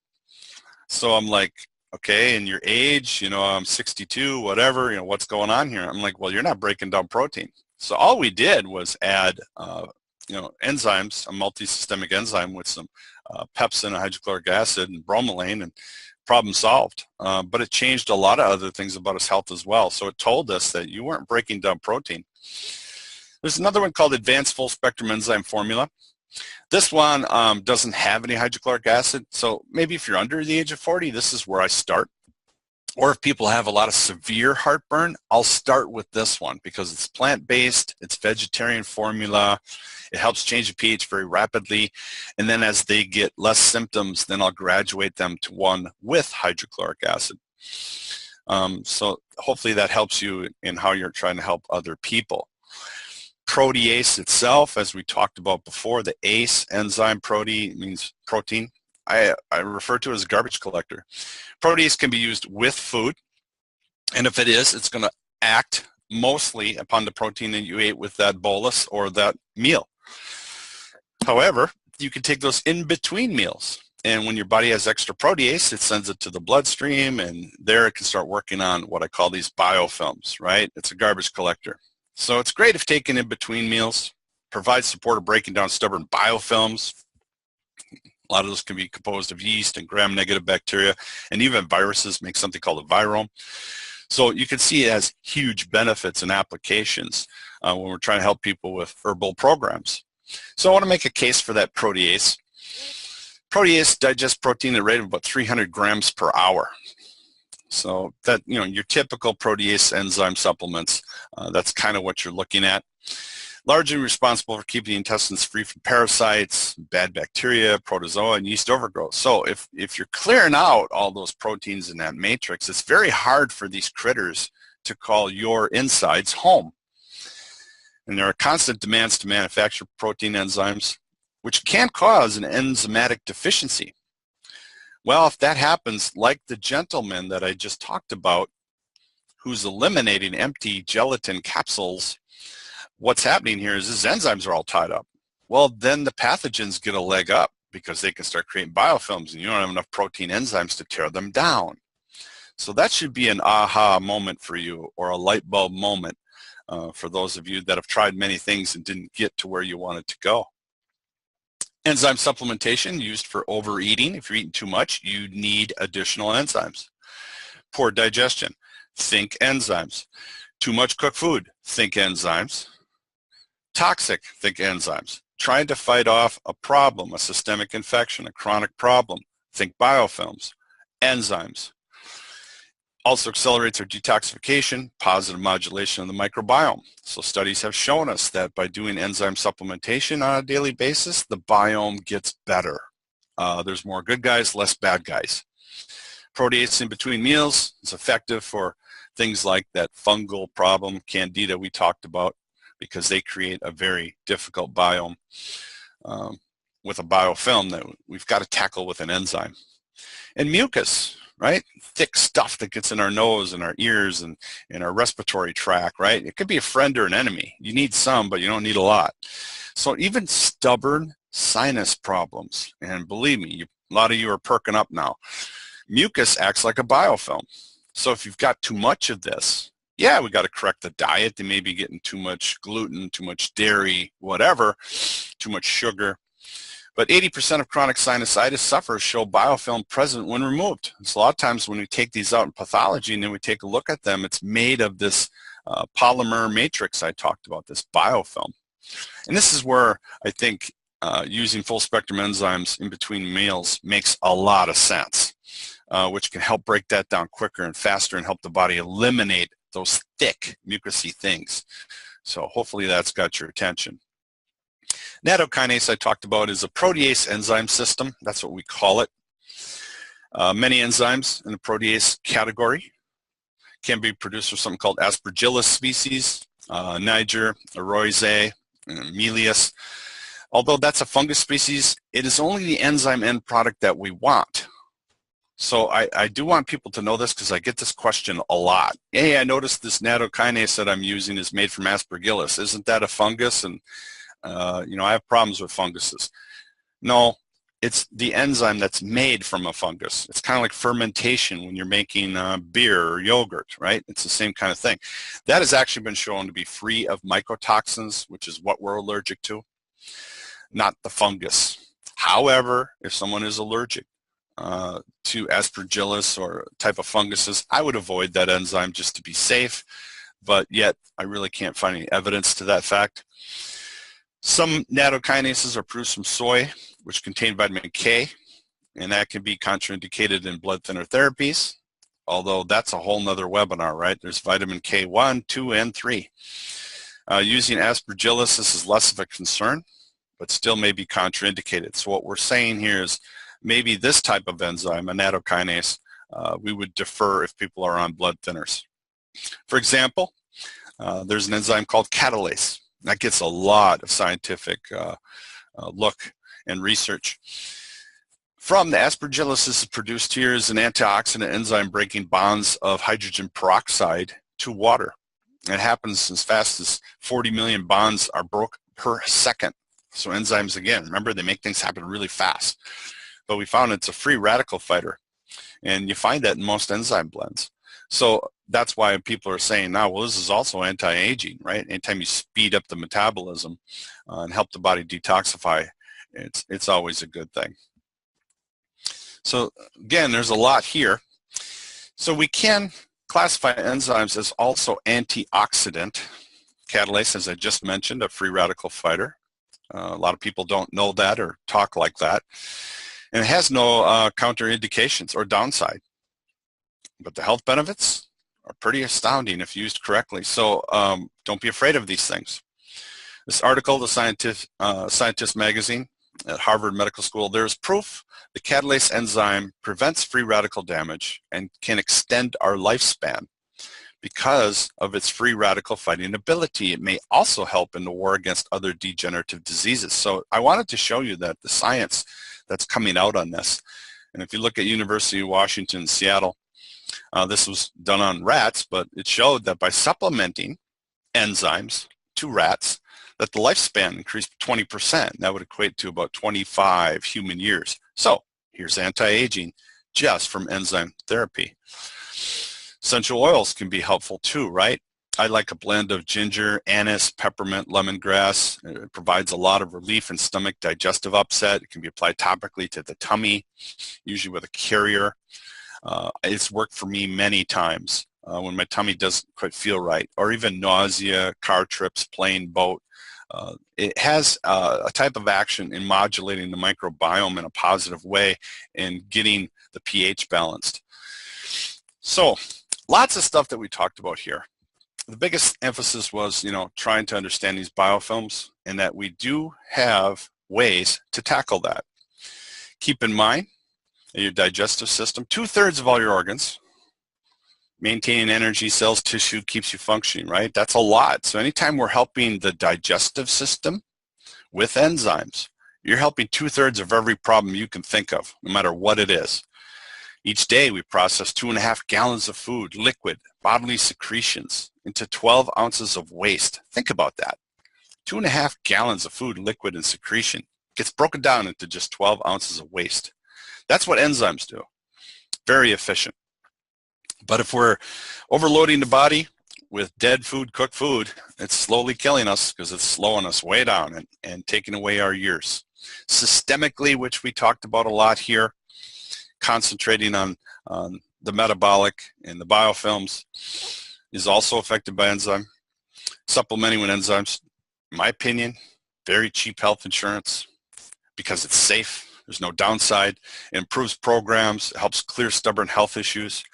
So I'm like, okay, and your age, I'm 62, whatever, what's going on here? I'm like, well, you're not breaking down protein. So all we did was add, enzymes, a multi-systemic enzyme with some pepsin, hydrochloric acid, and bromelain, and problem solved. But it changed a lot of other things about his health as well. So it told us that you weren't breaking down protein. There's another one called Advanced Full Spectrum Enzyme Formula. This one doesn't have any hydrochloric acid, so maybe if you're under the age of 40, this is where I start. Or if people have a lot of severe heartburn, I'll start with this one because it's plant-based, it's vegetarian formula, it helps change the pH very rapidly, and then as they get less symptoms, then I'll graduate them to one with hydrochloric acid. So hopefully that helps you in how you're trying to help other people. Protease itself, as we talked about before, the ACE enzyme, protein means protein. I refer to it as a garbage collector. Protease can be used with food, and if it is, it's going to act mostly upon the protein that you ate with that bolus or that meal. However, you can take those in between meals, and when your body has extra protease, it sends it to the bloodstream, and there it can start working on what I call these biofilms, right? It's a garbage collector. So it's great if taken in between meals, provides support of breaking down stubborn biofilms. A lot of those can be composed of yeast and gram-negative bacteria, and even viruses make something called a virome. So you can see it has huge benefits and applications when we're trying to help people with herbal programs. So I want to make a case for that protease. Protease digests protein at a rate of about 300 grams per hour. So that, your typical protease enzyme supplements, that's kind of what you're looking at. largely responsible for keeping the intestines free from parasites, bad bacteria, protozoa, and yeast overgrowth. So if you're clearing out all those proteins in that matrix, it's very hard for these critters to call your insides home. And there are constant demands to manufacture protein enzymes, which can cause an enzymatic deficiency. Well, if that happens, like the gentleman that I just talked about, who's eliminating empty gelatin capsules, what's happening here is his enzymes are all tied up. Well, then the pathogens get a leg up because they can start creating biofilms, and you don't have enough protein enzymes to tear them down. So that should be an aha moment for you, or a light bulb moment for those of you that have tried many things and didn't get to where you wanted to go. Enzyme supplementation used for overeating. If you're eating too much, you need additional enzymes. Poor digestion, think enzymes. Too much cooked food, think enzymes. Toxic, think enzymes. Trying to fight off a problem, a systemic infection, a chronic problem, think biofilms. Enzymes. Also accelerates our detoxification, positive modulation of the microbiome. So studies have shown us that by doing enzyme supplementation on a daily basis, the biome gets better. There's more good guys, less bad guys. Protease in between meals is effective for things like that fungal problem, candida we talked about, because they create a very difficult biome with a biofilm that we've got to tackle with an enzyme. And mucus, right? Thick stuff that gets in our nose and our ears and in our respiratory tract, right? It could be a friend or an enemy. You need some, but you don't need a lot. So even stubborn sinus problems, and believe me, a lot of you are perking up now. Mucus acts like a biofilm. So if you've got too much of this, yeah, we got to correct the diet. They may be getting too much gluten, too much dairy, whatever, too much sugar. But 80% of chronic sinusitis sufferers show biofilm present when removed. So a lot of times when we take these out in pathology and then we take a look at them, it's made of this polymer matrix I talked about, this biofilm. And this is where I think using full spectrum enzymes in between meals makes a lot of sense, which can help break that down quicker and faster and help the body eliminate those thick mucousy things. So hopefully that's got your attention. Nattokinase I talked about is a protease enzyme system. That's what we call it. Many enzymes in the protease category can be produced from something called Aspergillus species, Niger, Aroizae, and Melius. Although that's a fungus species, it is only the enzyme end product that we want. So I do want people to know this because I get this question a lot. Hey, I noticed this nattokinase that I'm using is made from Aspergillus. Isn't that a fungus? And you know, I have problems with funguses. No, it's the enzyme that's made from a fungus. It's kind of like fermentation when you're making beer or yogurt, right? It's the same kind of thing. That has actually been shown to be free of mycotoxins, which is what we're allergic to, not the fungus. However, if someone is allergic to Aspergillus or type of funguses, I would avoid that enzyme just to be safe, but yet I really can't find any evidence to that fact. Some nattokinases are produced from soy, which contain vitamin K, and that can be contraindicated in blood thinner therapies, although that's a whole nother webinar, right? There's vitamin K1, 2, and 3. Using Aspergillus, this is less of a concern, but still may be contraindicated. So what we're saying here is maybe this type of enzyme, a nattokinase, we would defer if people are on blood thinners. For example, there's an enzyme called catalase. That gets a lot of scientific look and research. From the Aspergillus, this is produced here as an antioxidant enzyme breaking bonds of hydrogen peroxide to water. It happens as fast as 40 million bonds are broke per second. So enzymes, again, remember, they make things happen really fast. But we found it's a free radical fighter. And you find that in most enzyme blends. So that's why people are saying now, well, this is also anti-aging, right? Anytime you speed up the metabolism and help the body detoxify, it's always a good thing. So again, there's a lot here. So we can classify enzymes as also antioxidant. Catalase, as I just mentioned, a free radical fighter. A lot of people don't know that or talk like that. And it has no counterindications or downside. But the health benefits are pretty astounding if used correctly. So don't be afraid of these things. This article, the Scientist magazine at Harvard Medical School, there is proof the catalase enzyme prevents free radical damage and can extend our lifespan because of its free radical fighting ability. It may also help in the war against other degenerative diseases. So I wanted to show you that the science that's coming out on this. And if you look at University of Washington, Seattle, this was done on rats, but it showed that by supplementing enzymes to rats, that the lifespan increased 20%. That would equate to about 25 human years. So here's anti-aging just from enzyme therapy. Essential oils can be helpful too, right? I like a blend of ginger, anise, peppermint, lemongrass. It provides a lot of relief in stomach digestive upset. It can be applied topically to the tummy, usually with a carrier. It's worked for me many times when my tummy doesn't quite feel right, or even nausea, car trips, plane, boat. It has a type of action in modulating the microbiome in a positive way and getting the pH balanced. So lots of stuff that we talked about here. The biggest emphasis was, trying to understand these biofilms and that we do have ways to tackle that. Keep in mind that your digestive system, 2/3 of all your organs, maintaining energy, cells, tissue, keeps you functioning, right? That's a lot. So anytime we're helping the digestive system with enzymes, you're helping 2/3 of every problem you can think of, no matter what it is. Each day we process 2.5 gallons of food, liquid, bodily secretions into 12 ounces of waste. Think about that. 2.5 gallons of food, liquid, and secretion gets broken down into just 12 ounces of waste. That's what enzymes do. Very efficient. But if we're overloading the body with dead food, cooked food, it's slowly killing us because it's slowing us way down and taking away our years. Systemically, which we talked about a lot here, concentrating on the metabolic and the biofilms is also affected by enzyme. Supplementing with enzymes, in my opinion, very cheap health insurance because it's safe. There's no downside. It improves programs, it helps clear stubborn health issues.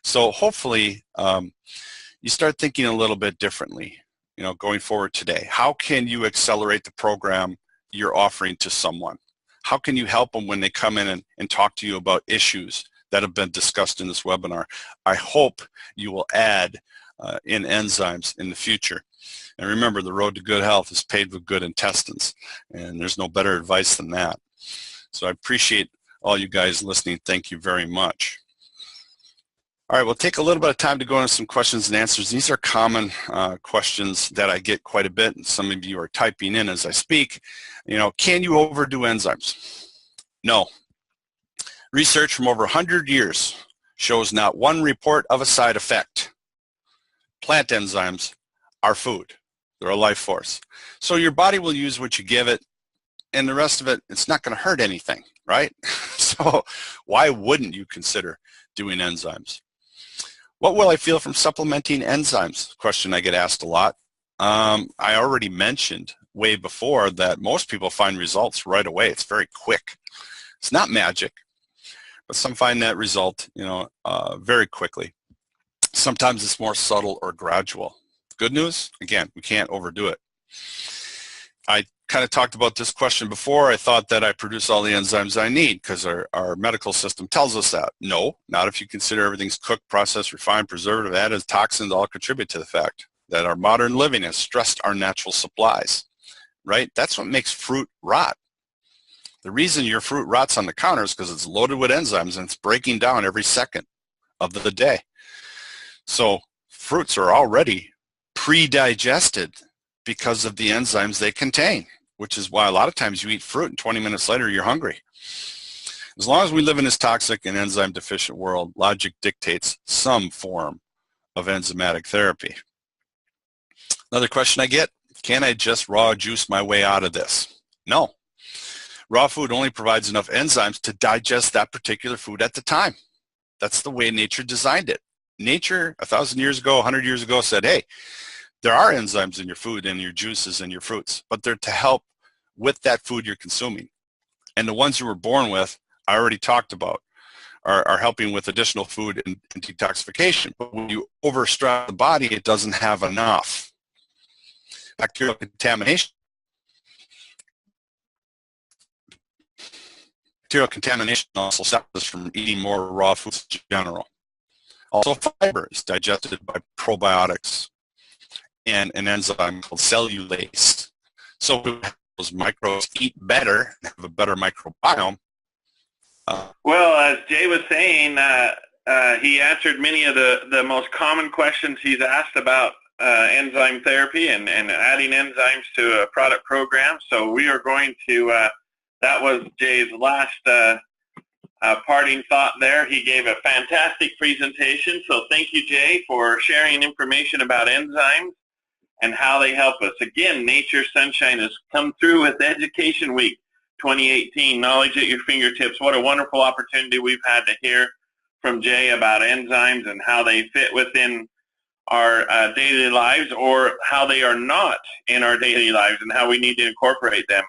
So hopefully you start thinking a little bit differently, going forward today. How can you accelerate the program you're offering to someone? How can you help them when they come in and talk to you about issues that have been discussed in this webinar? I hope you will add in enzymes in the future. And remember, the road to good health is paved with good intestines, and there's no better advice than that. So I appreciate all you guys listening. Thank you very much. All right, we'll take a little bit of time to go into some questions and answers. These are common questions that I get quite a bit, and some of you are typing in as I speak. Can you overdo enzymes? No. Research from over 100 years shows not one report of a side effect. Plant enzymes are food. They're a life force. So your body will use what you give it, and the rest of it, it's not going to hurt anything, right? So why wouldn't you consider doing enzymes? What will I feel from supplementing enzymes? Question I get asked a lot. I already mentioned way before that most people find results right away. It's very quick. It's not magic, but some find that result, very quickly. Sometimes it's more subtle or gradual. Good news, again, we can't overdo it. I kind of talked about this question before. I thought that I produce all the enzymes I need because our medical system tells us that. No, not if you consider everything's cooked, processed, refined, preservative, added, toxins all contribute to the fact that our modern living has stressed our natural supplies, right? That's what makes fruit rot. The reason your fruit rots on the counter is because it's loaded with enzymes and it's breaking down every second of the day. So fruits are already pre-digested because of the enzymes they contain, which is why a lot of times you eat fruit and 20 minutes later you're hungry. As long as we live in this toxic and enzyme deficient world, logic dictates some form of enzymatic therapy. Another question I get, can I just raw juice my way out of this? No. Raw food only provides enough enzymes to digest that particular food at the time. That's the way nature designed it. Nature, 1,000 years ago, 100 years ago, said, hey, there are enzymes in your food and your juices and your fruits, but they're to help with that food you're consuming. And the ones you were born with, I already talked about, are helping with additional food and detoxification. But when you overstress the body, it doesn't have enough. Bacterial contamination Bacterial contamination also stops us from eating more raw foods in general. Also, fiber is digested by probiotics and an enzyme called cellulase. So those microbes eat better and have a better microbiome. Well, as Jay was saying, he answered many of the most common questions he's asked about enzyme therapy and adding enzymes to a product program. So we are going to, that was Jay's last parting thought there. He gave a fantastic presentation. So thank you, Jay, for sharing information about enzymes and how they help us. Again, Nature Sunshine has come through with Education Week 2018, Knowledge at Your Fingertips. What a wonderful opportunity we've had to hear from Jay about enzymes and how they fit within our daily lives, or how they are not in our daily lives and how we need to incorporate them.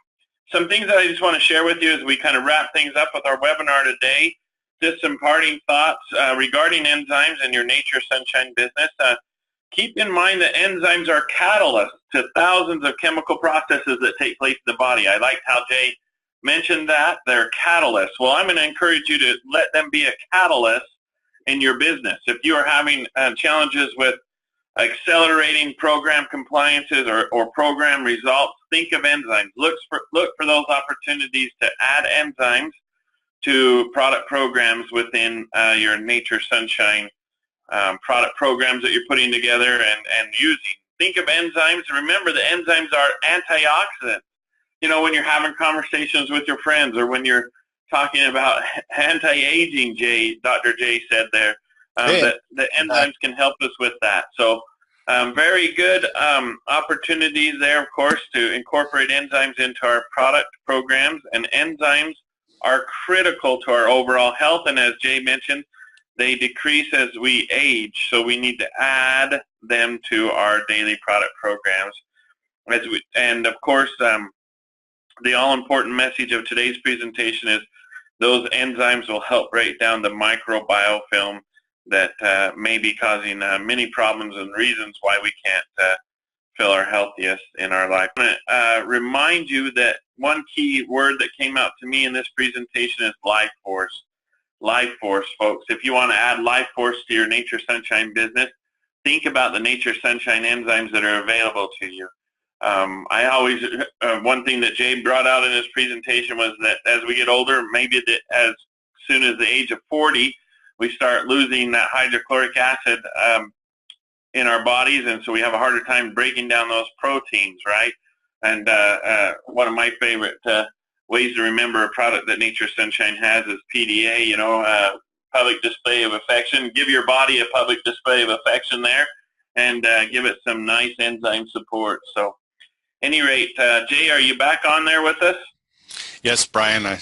Some things that I just want to share with you as we kind of wrap things up with our webinar today, just some parting thoughts regarding enzymes in your Nature Sunshine business. Keep in mind that enzymes are catalysts to thousands of chemical processes that take place in the body. I liked how Jay mentioned that. They're catalysts. Well, I'm going to encourage you to let them be a catalyst in your business. If you are having challenges with accelerating program compliances or program results, think of enzymes. Look for those opportunities to add enzymes to product programs within your Nature Sunshine product programs that you're putting together and using. Think of enzymes. Remember, the enzymes are antioxidants. You know, when you're having conversations with your friends or when you're talking about anti-aging, Dr. J said there, that the enzymes can help us with that. So very good opportunities there, of course, to incorporate enzymes into our product programs. And enzymes are critical to our overall health. And as Jay mentioned, they decrease as we age. So we need to add them to our daily product programs. And of course, the all-important message of today's presentation is those enzymes will help break down the microbiome that may be causing many problems and reasons why we can't feel our healthiest in our life. I'm going to remind you that one key word that came out to me in this presentation is life force. Life force, folks. If you want to add life force to your Nature Sunshine business, think about the Nature Sunshine enzymes that are available to you. I always, one thing that Jay brought out in his presentation was that as we get older, maybe as soon as the age of 40, we start losing that hydrochloric acid in our bodies, and so we have a harder time breaking down those proteins, right? And one of my favorite ways to remember a product that Nature Sunshine has is PDA, you know, public display of affection. Give your body a public display of affection there and give it some nice enzyme support. So any rate, Jay, are you back on there with us? Yes, Brian, I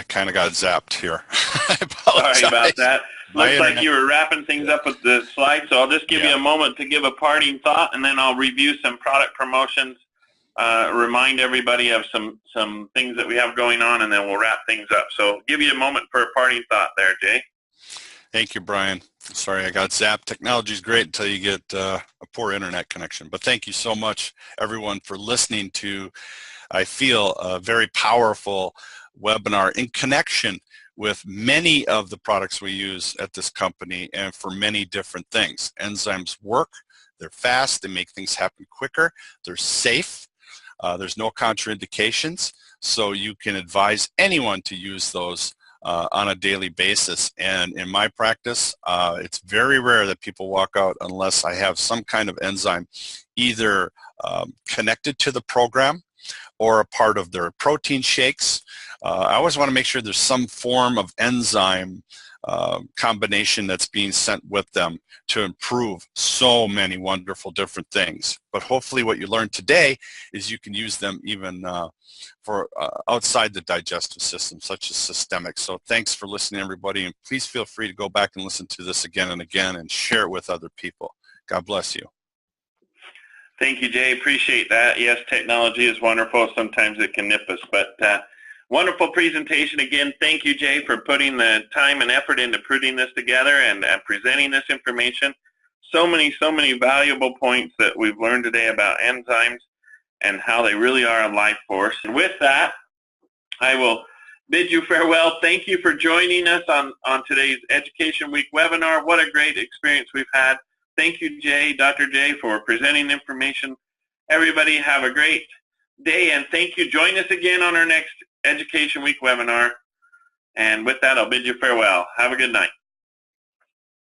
kind of got zapped here. I apologize. Sorry about that. Looks like you were wrapping things up with the slide, so I'll just give you a moment to give a parting thought, and then I'll review some product promotions, remind everybody of some things that we have going on, and then we'll wrap things up. So give you a moment for a parting thought there, Jay. Thank you, Brian. Sorry I got zapped. Technology is great until you get a poor internet connection. But thank you so much, everyone, for listening to, I feel, a very powerful webinar in connection with many of the products we use at this company and for many different things. Enzymes work, they're fast, they make things happen quicker, they're safe, there's no contraindications, so you can advise anyone to use those on a daily basis. And in my practice, it's very rare that people walk out unless I have some kind of enzyme either connected to the program or a part of their protein shakes. I always want to make sure there's some form of enzyme combination that's being sent with them to improve so many wonderful different things. But hopefully what you learned today is you can use them even for outside the digestive system, such as systemic. So thanks for listening, everybody, and please feel free to go back and listen to this again and again and share it with other people. God bless you. Thank you, Jay. Appreciate that. Yes, technology is wonderful. Sometimes it can nip us, but wonderful presentation. Again, thank you, Jay, for putting the time and effort into putting this together and presenting this information. So many valuable points that we've learned today about enzymes and how they really are a life force. And with that, I will bid you farewell. Thank you for joining us on today's Education Week webinar. What a great experience we've had. Thank you, Jay, Dr. Jay, for presenting information. Everybody have a great day, and thank you. Join us again on our next Education Week webinar. And with that, I'll bid you farewell. Have a good night.